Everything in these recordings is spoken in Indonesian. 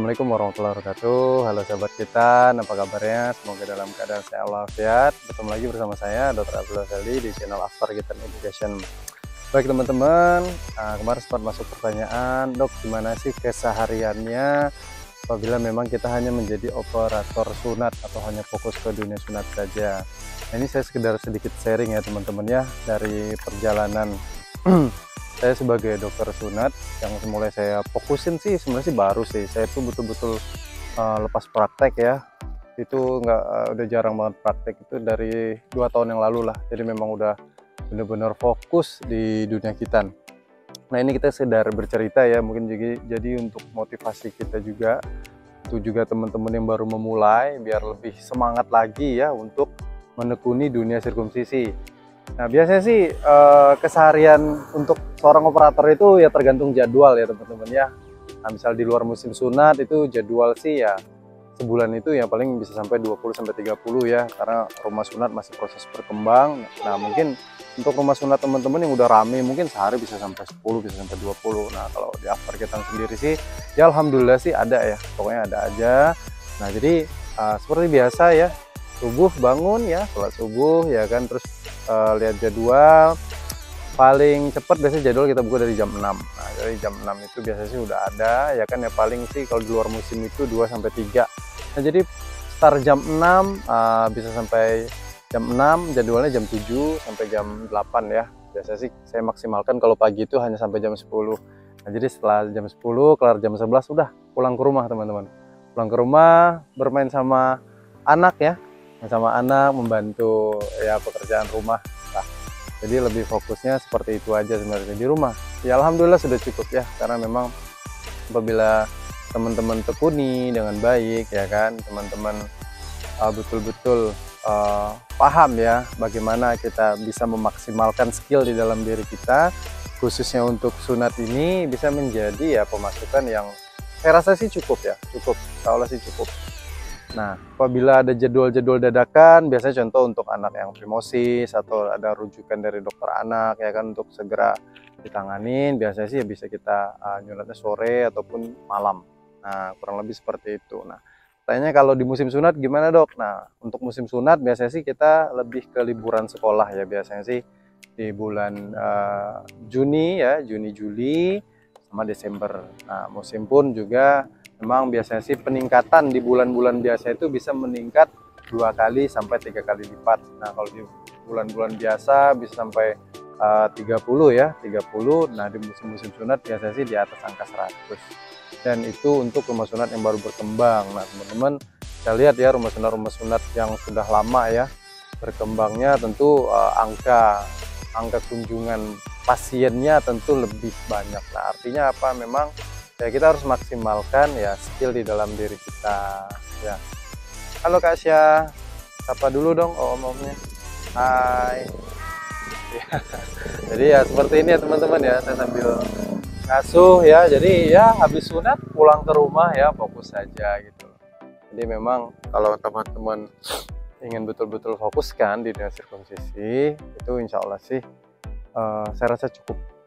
Assalamualaikum warahmatullahi wabarakatuh. Halo sahabat kita, apa kabarnya? Semoga dalam keadaan sehat walafiat. Bertemu lagi bersama saya Dr. Abdullah Sali di channel After Gitan Education. Baik teman-teman, kemarin sempat masuk pertanyaan, dok gimana sih kesehariannya apabila memang kita hanya menjadi operator sunat atau hanya fokus ke dunia sunat saja. Nah, ini saya sekedar sedikit sharing ya teman-teman ya, dari perjalanan saya sebagai dokter sunat yang mulai saya fokusin sih sebenarnya sih baru sih. Saya tuh betul-betul lepas praktek ya, itu udah jarang banget praktek, itu dari 2 tahun yang lalu lah. Jadi memang udah benar-benar fokus di dunia hitan. Nah ini kita sedar bercerita ya, mungkin jadi untuk motivasi kita juga, itu juga teman-teman yang baru memulai biar lebih semangat lagi ya untuk menekuni dunia sirkumsisi. Nah biasanya sih keseharian untuk seorang operator itu ya tergantung jadwal ya teman-teman ya. Nah misal di luar musim sunat itu jadwal sih ya sebulan itu ya paling bisa sampai 20-30 ya, karena rumah sunat masih proses berkembang. Nah mungkin untuk rumah sunat teman-teman yang udah rame mungkin sehari bisa sampai 10, bisa sampai 20. Nah kalau di After Gitan sendiri sih ya alhamdulillah sih ada ya, pokoknya ada aja. Nah jadi seperti biasa ya, subuh bangun ya, sholat subuh ya kan, terus lihat jadwal. Paling cepat biasanya jadwal kita buka dari jam 6. Nah dari jam 6 itu biasanya sih udah ada ya kan, ya paling sih kalau di luar musim itu 2-3. Nah jadi start jam 6 bisa sampai jam 6, jadwalnya jam 7 sampai jam 8 ya. Biasanya sih saya maksimalkan kalau pagi itu hanya sampai jam 10. Nah jadi setelah jam 10 kelar jam 11 udah pulang ke rumah teman-teman. Pulang ke rumah bermain sama anak ya, sama anak, membantu ya pekerjaan rumah. Nah, jadi lebih fokusnya seperti itu aja sebenarnya di rumah. Ya alhamdulillah sudah cukup ya, karena memang apabila teman-teman tekuni dengan baik ya kan, teman-teman betul-betul paham ya bagaimana kita bisa memaksimalkan skill di dalam diri kita, khususnya untuk sunat ini bisa menjadi ya pemasukan yang saya rasa sih cukup ya, cukup, insya Allah sih cukup. Nah, apabila ada jadwal-jadwal dadakan, biasanya contoh untuk anak yang primosis atau ada rujukan dari dokter anak ya kan untuk segera ditanganin, biasanya sih ya bisa kita nyunatnya sore ataupun malam. Nah, kurang lebih seperti itu. Nah, tanya kalau di musim sunat gimana dok? Nah, untuk musim sunat biasanya sih kita lebih ke liburan sekolah ya, biasanya sih di bulan Juni ya, Juni Juli sama Desember. Nah, musim pun juga memang biasanya sih peningkatan di bulan-bulan biasa itu bisa meningkat 2 kali sampai 3 kali lipat. Nah kalau di bulan-bulan biasa bisa sampai 30 ya, 30. Nah di musim-musim sunat biasanya sih di atas angka 100. Dan itu untuk rumah sunat yang baru berkembang. Nah teman-teman saya lihat ya rumah sunat yang sudah lama ya berkembangnya, tentu angka kunjungan pasiennya tentu lebih banyak. Nah artinya apa, memang ya kita harus maksimalkan ya skill di dalam diri kita ya. Halo Kak Asya, sapa dulu dong om-omnya. Hai ya. Jadi ya seperti ini ya teman-teman ya, saya sambil ngasuh ya. Jadi ya habis sunat pulang ke rumah ya fokus saja gitu. Jadi memang kalau teman-teman ingin betul-betul fokuskan di dunia sirkumsisi itu insya Allah sih saya rasa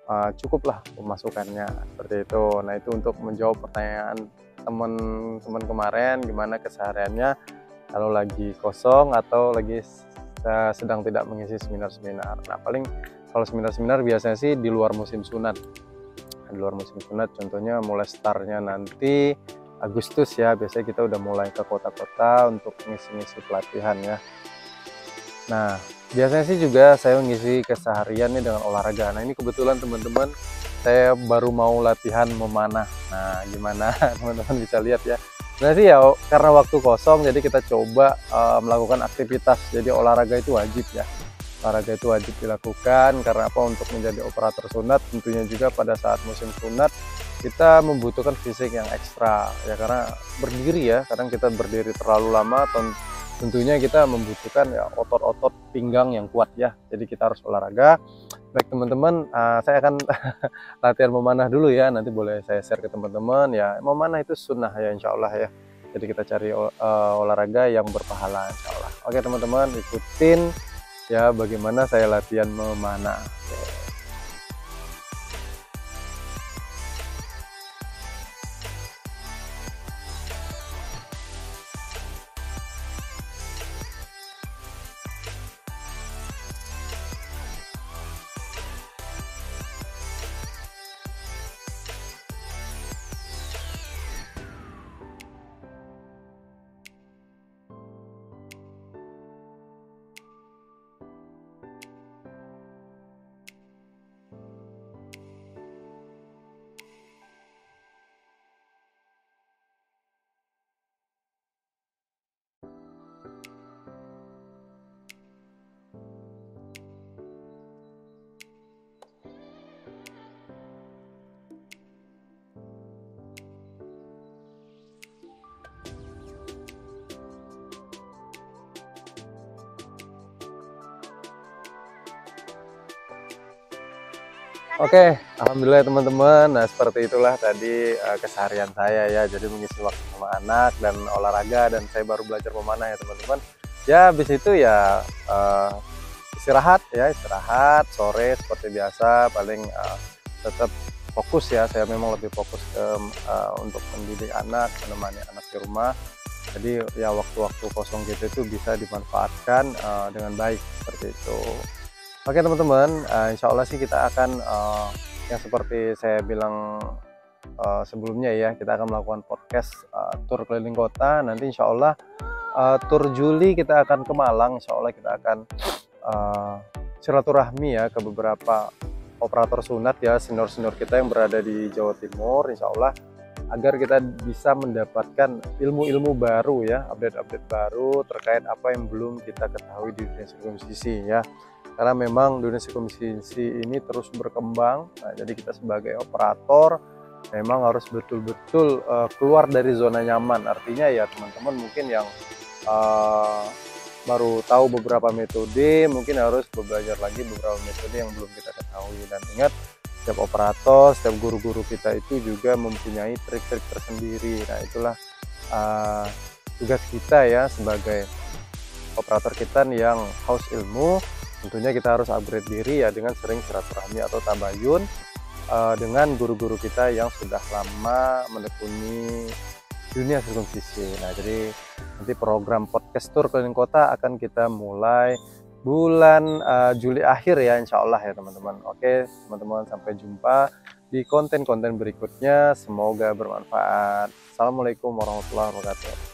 cukuplah pemasukannya seperti itu. Nah itu untuk menjawab pertanyaan teman-teman kemarin, gimana kesehariannya kalau lagi kosong atau lagi sedang tidak mengisi seminar-seminar. Nah paling kalau seminar-seminar biasanya sih di luar musim sunat. Di luar musim sunat contohnya mulai startnya nanti Agustus ya, biasanya kita udah mulai ke kota-kota untuk ngisi-ngisi pelatihan ya. Nah biasanya sih juga saya mengisi keseharian nih dengan olahraga. Nah ini kebetulan teman-teman saya baru mau latihan memanah. Nah gimana teman-teman bisa lihat ya. Nah sih ya karena waktu kosong jadi kita coba melakukan aktivitas. Jadi olahraga itu wajib ya. Olahraga itu wajib dilakukan karena apa, untuk menjadi operator sunat tentunya juga pada saat musim sunat kita membutuhkan fisik yang ekstra ya, karena berdiri ya, kadang kita berdiri terlalu lama, tentunya kita membutuhkan ya otot-otot pinggang yang kuat ya. Jadi kita harus olahraga. Baik teman-teman, saya akan latihan memanah dulu ya, nanti boleh saya share ke teman-teman ya. Memanah itu sunnah ya insya Allah ya. Jadi kita cari olahraga yang berpahala insya Allah. Oke teman-teman, ikutin ya bagaimana saya latihan memanah. Oke, alhamdulillah teman-teman. Nah, seperti itulah tadi keseharian saya ya. Jadi mengisi waktu sama anak dan olahraga, dan saya baru belajar memanah ya teman-teman. Ya, habis itu ya istirahat ya, istirahat sore seperti biasa. Paling tetap fokus ya. Saya memang lebih fokus ke untuk mendidik anak, menemani anak di rumah. Jadi ya waktu-waktu kosong gitu itu bisa dimanfaatkan dengan baik seperti itu. Oke teman-teman, insya Allah sih kita akan yang seperti saya bilang sebelumnya ya, kita akan melakukan podcast tur keliling kota. Nanti insya Allah tur Juli kita akan ke Malang. Insya Allah kita akan silaturahmi ya ke beberapa operator sunat ya, senior-senior kita yang berada di Jawa Timur. Insya Allah agar kita bisa mendapatkan ilmu-ilmu baru ya, update-update baru terkait apa yang belum kita ketahui di dunia sirkumsisi ya. Karena memang dunia sirkumsisi ini terus berkembang. Nah, jadi kita sebagai operator memang harus betul-betul keluar dari zona nyaman. Artinya ya teman-teman mungkin yang baru tahu beberapa metode, mungkin harus belajar lagi beberapa metode yang belum kita ketahui. Dan ingat, setiap operator, setiap guru-guru kita itu juga mempunyai trik-trik tersendiri. Nah, itulah tugas kita ya sebagai operator kita yang haus ilmu. Tentunya kita harus upgrade diri ya dengan sering silaturahmi atau tabayun dengan guru-guru kita yang sudah lama menekuni dunia sirkumsisi. Nah, jadi nanti program podcast tur keliling kota akan kita mulai bulan Juli akhir ya, insya Allah ya teman-teman. Oke teman-teman, sampai jumpa di konten-konten berikutnya, semoga bermanfaat. Assalamualaikum warahmatullahi wabarakatuh.